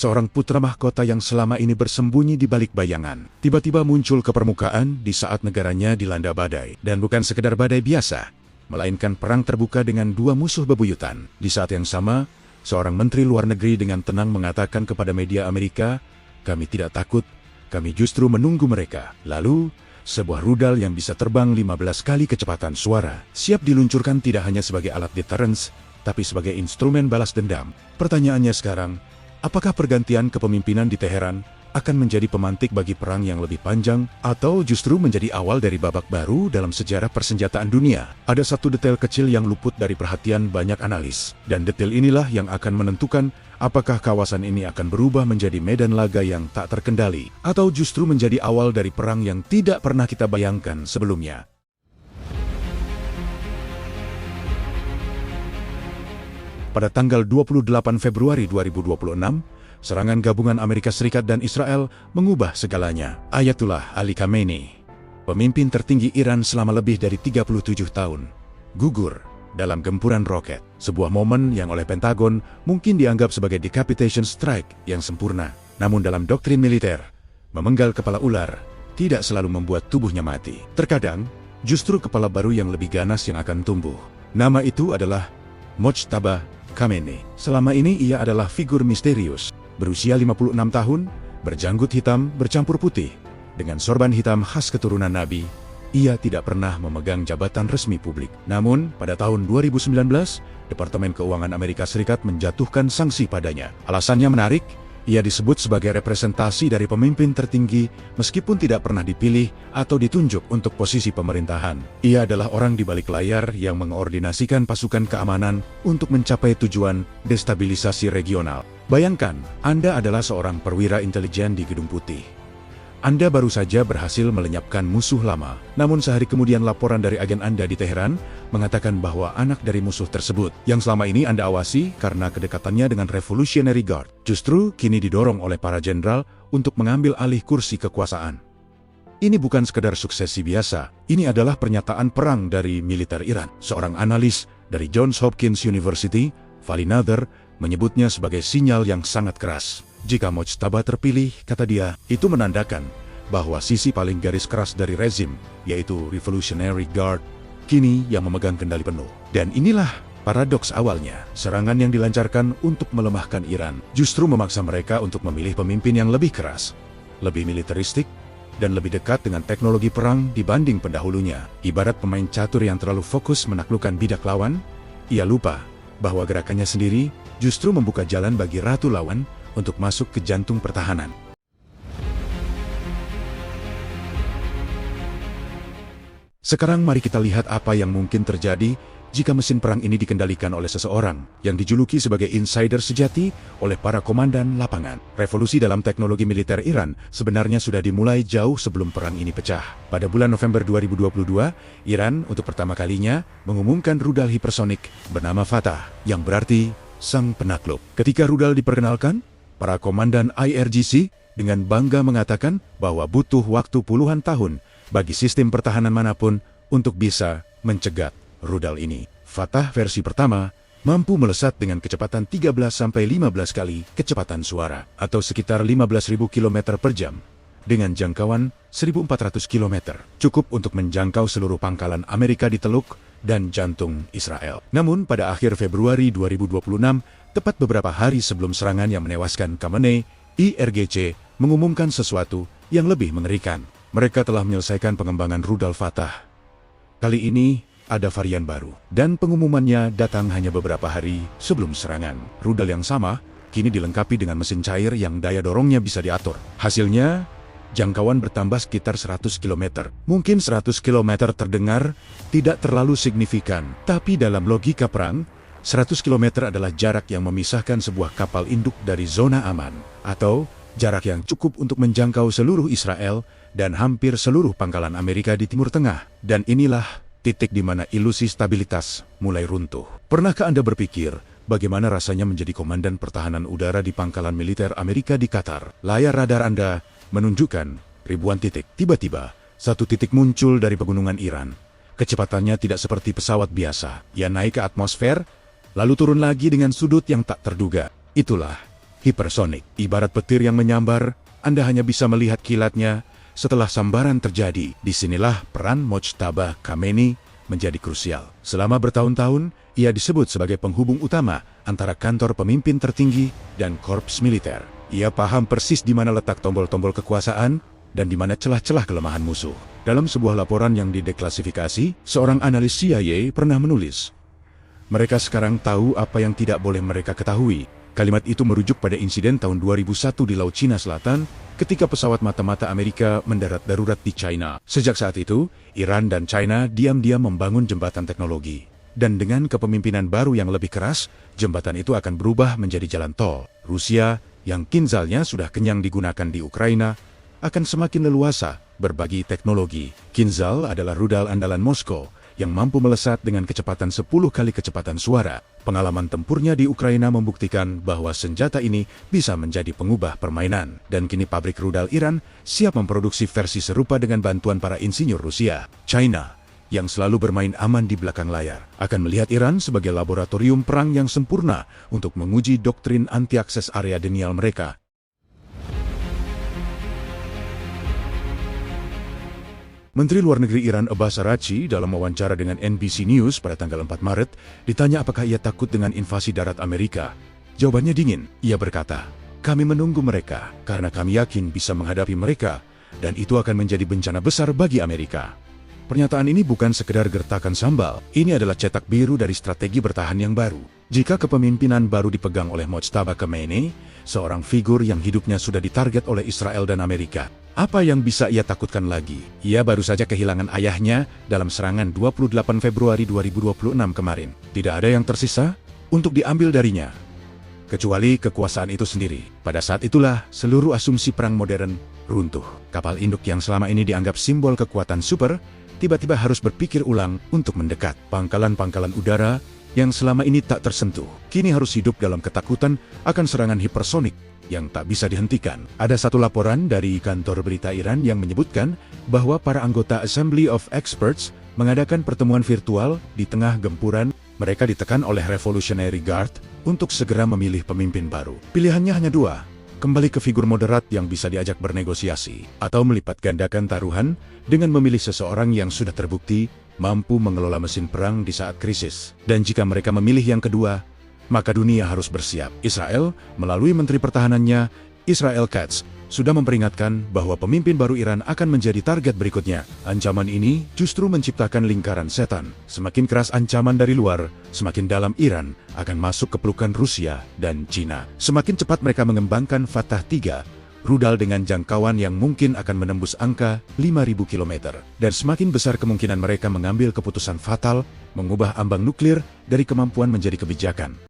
seorang putra mahkota yang selama ini bersembunyi di balik bayangan, tiba-tiba muncul ke permukaan di saat negaranya dilanda badai. Dan bukan sekedar badai biasa, melainkan perang terbuka dengan dua musuh bebuyutan. Di saat yang sama, seorang menteri luar negeri dengan tenang mengatakan kepada media Amerika, "Kami tidak takut, kami justru menunggu mereka." Lalu, sebuah rudal yang bisa terbang 15 kali kecepatan suara, siap diluncurkan tidak hanya sebagai alat deterrence, tapi sebagai instrumen balas dendam. Pertanyaannya sekarang, apakah pergantian kepemimpinan di Teheran akan menjadi pemantik bagi perang yang lebih panjang, atau justru menjadi awal dari babak baru dalam sejarah persenjataan dunia? Ada satu detail kecil yang luput dari perhatian banyak analis, dan detail inilah yang akan menentukan apakah kawasan ini akan berubah menjadi medan laga yang tak terkendali, atau justru menjadi awal dari perang yang tidak pernah kita bayangkan sebelumnya. Pada tanggal 28 Februari 2026, serangan gabungan Amerika Serikat dan Israel mengubah segalanya. Ayatullah Ali Khamenei, pemimpin tertinggi Iran selama lebih dari 37 tahun, gugur dalam gempuran roket. Sebuah momen yang oleh Pentagon mungkin dianggap sebagai decapitation strike yang sempurna. Namun dalam doktrin militer, memenggal kepala ular tidak selalu membuat tubuhnya mati. Terkadang, justru kepala baru yang lebih ganas yang akan tumbuh. Nama itu adalah Mojtaba Khamenei. Selama ini ia adalah figur misterius, berusia 56 tahun, berjanggut hitam bercampur putih, dengan sorban hitam khas keturunan Nabi. Ia tidak pernah memegang jabatan resmi publik. Namun, pada tahun 2019, Departemen Keuangan Amerika Serikat menjatuhkan sanksi padanya. Alasannya menarik, ia disebut sebagai representasi dari pemimpin tertinggi meskipun tidak pernah dipilih atau ditunjuk untuk posisi pemerintahan. Ia adalah orang di balik layar yang mengordinasikan pasukan keamanan untuk mencapai tujuan destabilisasi regional. Bayangkan, Anda adalah seorang perwira intelijen di Gedung Putih. Anda baru saja berhasil melenyapkan musuh lama, namun sehari kemudian laporan dari agen Anda di Teheran mengatakan bahwa anak dari musuh tersebut, yang selama ini Anda awasi karena kedekatannya dengan Revolutionary Guard, justru kini didorong oleh para jenderal untuk mengambil alih kursi kekuasaan. Ini bukan sekedar suksesi biasa, ini adalah pernyataan perang dari militer Iran. Seorang analis dari Johns Hopkins University, Vali Nader, menyebutnya sebagai sinyal yang sangat keras. Jika Mojtaba terpilih, kata dia, itu menandakan bahwa sisi paling garis keras dari rezim, yaitu Revolutionary Guard, kini yang memegang kendali penuh. Dan inilah paradoks awalnya. Serangan yang dilancarkan untuk melemahkan Iran justru memaksa mereka untuk memilih pemimpin yang lebih keras, lebih militeristik, dan lebih dekat dengan teknologi perang dibanding pendahulunya. Ibarat pemain catur yang terlalu fokus menaklukkan bidak lawan, ia lupa bahwa gerakannya sendiri justru membuka jalan bagi ratu lawan untuk masuk ke jantung pertahanan. Sekarang mari kita lihat apa yang mungkin terjadi jika mesin perang ini dikendalikan oleh seseorang yang dijuluki sebagai insider sejati oleh para komandan lapangan. Revolusi dalam teknologi militer Iran sebenarnya sudah dimulai jauh sebelum perang ini pecah. Pada bulan November 2022, Iran untuk pertama kalinya mengumumkan rudal hipersonik bernama Fatah, yang berarti sang penakluk. Ketika rudal diperkenalkan, para komandan IRGC dengan bangga mengatakan bahwa butuh waktu puluhan tahun bagi sistem pertahanan manapun untuk bisa mencegat rudal ini. Fatah versi pertama mampu melesat dengan kecepatan 13-15 kali kecepatan suara, atau sekitar 15.000 km per jam, dengan jangkauan 1.400 km, cukup untuk menjangkau seluruh pangkalan Amerika di Teluk dan jantung Israel. Namun pada akhir Februari 2026, tepat beberapa hari sebelum serangan yang menewaskan Khamenei, IRGC mengumumkan sesuatu yang lebih mengerikan. Mereka telah menyelesaikan pengembangan rudal Fatah. Kali ini ada varian baru, dan pengumumannya datang hanya beberapa hari sebelum serangan. Rudal yang sama kini dilengkapi dengan mesin cair yang daya dorongnya bisa diatur. Hasilnya, jangkauan bertambah sekitar 100 km. Mungkin 100 km terdengar tidak terlalu signifikan, tapi dalam logika perang, 100 km adalah jarak yang memisahkan sebuah kapal induk dari zona aman, atau jarak yang cukup untuk menjangkau seluruh Israel dan hampir seluruh pangkalan Amerika di Timur Tengah. Dan inilah titik di mana ilusi stabilitas mulai runtuh. Pernahkah Anda berpikir bagaimana rasanya menjadi komandan pertahanan udara di pangkalan militer Amerika di Qatar? Layar radar Anda menunjukkan ribuan titik. Tiba-tiba, satu titik muncul dari pegunungan Iran. Kecepatannya tidak seperti pesawat biasa. Ia naik ke atmosfer, lalu turun lagi dengan sudut yang tak terduga. Itulah hipersonik. Ibarat petir yang menyambar, Anda hanya bisa melihat kilatnya setelah sambaran terjadi. Disinilah peran Mojtaba Khamenei menjadi krusial. Selama bertahun-tahun, ia disebut sebagai penghubung utama antara kantor pemimpin tertinggi dan korps militer. Ia paham persis di mana letak tombol-tombol kekuasaan dan di mana celah-celah kelemahan musuh. Dalam sebuah laporan yang dideklasifikasi, seorang analis CIA pernah menulis, "Mereka sekarang tahu apa yang tidak boleh mereka ketahui." Kalimat itu merujuk pada insiden tahun 2001 di Laut Cina Selatan ketika pesawat mata-mata Amerika mendarat darurat di China. Sejak saat itu, Iran dan China diam-diam membangun jembatan teknologi. Dan dengan kepemimpinan baru yang lebih keras, jembatan itu akan berubah menjadi jalan tol. Rusia, yang kinzalnya sudah kenyang digunakan di Ukraina, akan semakin leluasa berbagi teknologi. Kinzal adalah rudal andalan Moskow yang mampu melesat dengan kecepatan 10 kali kecepatan suara. Pengalaman tempurnya di Ukraina membuktikan bahwa senjata ini bisa menjadi pengubah permainan. Dan kini pabrik rudal Iran siap memproduksi versi serupa dengan bantuan para insinyur Rusia. China, yang selalu bermain aman di belakang layar, akan melihat Iran sebagai laboratorium perang yang sempurna untuk menguji doktrin anti-akses area denial mereka. Menteri Luar Negeri Iran Abbas Araghchi dalam wawancara dengan NBC News pada tanggal 4 Maret ditanya apakah ia takut dengan invasi darat Amerika. Jawabannya dingin. Ia berkata, "Kami menunggu mereka karena kami yakin bisa menghadapi mereka dan itu akan menjadi bencana besar bagi Amerika." Pernyataan ini bukan sekedar gertakan sambal. Ini adalah cetak biru dari strategi bertahan yang baru. Jika kepemimpinan baru dipegang oleh Mojtaba Khamenei, seorang figur yang hidupnya sudah ditarget oleh Israel dan Amerika, apa yang bisa ia takutkan lagi? Ia baru saja kehilangan ayahnya dalam serangan 28 Februari 2026 kemarin. Tidak ada yang tersisa untuk diambil darinya, kecuali kekuasaan itu sendiri. Pada saat itulah seluruh asumsi perang modern runtuh. Kapal induk yang selama ini dianggap simbol kekuatan super, tiba-tiba harus berpikir ulang untuk mendekat. Pangkalan-pangkalan udara yang selama ini tak tersentuh, kini harus hidup dalam ketakutan akan serangan hipersonik yang tak bisa dihentikan. Ada satu laporan dari kantor berita Iran yang menyebutkan bahwa para anggota Assembly of Experts mengadakan pertemuan virtual di tengah gempuran. Mereka ditekan oleh Revolutionary Guard untuk segera memilih pemimpin baru. Pilihannya hanya dua, kembali ke figur moderat yang bisa diajak bernegosiasi, atau melipat gandakan taruhan dengan memilih seseorang yang sudah terbukti mampu mengelola mesin perang di saat krisis. Dan jika mereka memilih yang kedua, maka dunia harus bersiap. Israel, melalui Menteri Pertahanannya, Israel Katz, sudah memperingatkan bahwa pemimpin baru Iran akan menjadi target berikutnya. Ancaman ini justru menciptakan lingkaran setan. Semakin keras ancaman dari luar, semakin dalam Iran akan masuk ke pelukan Rusia dan Cina. Semakin cepat mereka mengembangkan Fatah 3, rudal dengan jangkauan yang mungkin akan menembus angka 5.000 km. Dan semakin besar kemungkinan mereka mengambil keputusan fatal, mengubah ambang nuklir dari kemampuan menjadi kebijakan.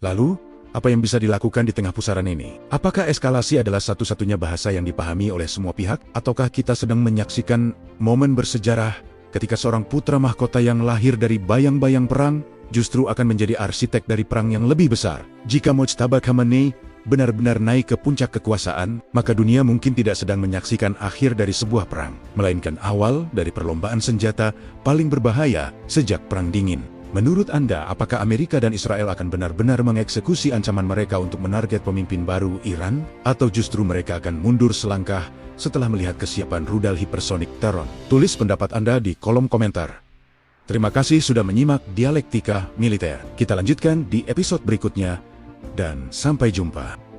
Lalu, apa yang bisa dilakukan di tengah pusaran ini? Apakah eskalasi adalah satu-satunya bahasa yang dipahami oleh semua pihak? Ataukah kita sedang menyaksikan momen bersejarah ketika seorang putra mahkota yang lahir dari bayang-bayang perang justru akan menjadi arsitek dari perang yang lebih besar? Jika Mojtaba Khamenei benar-benar naik ke puncak kekuasaan, maka dunia mungkin tidak sedang menyaksikan akhir dari sebuah perang, melainkan awal dari perlombaan senjata paling berbahaya sejak Perang Dingin. Menurut Anda, apakah Amerika dan Israel akan benar-benar mengeksekusi ancaman mereka untuk menarget pemimpin baru Iran? Atau justru mereka akan mundur selangkah setelah melihat kesiapan rudal hipersonik Taron? Tulis pendapat Anda di kolom komentar. Terima kasih sudah menyimak Dialektika Militer. Kita lanjutkan di episode berikutnya, dan sampai jumpa.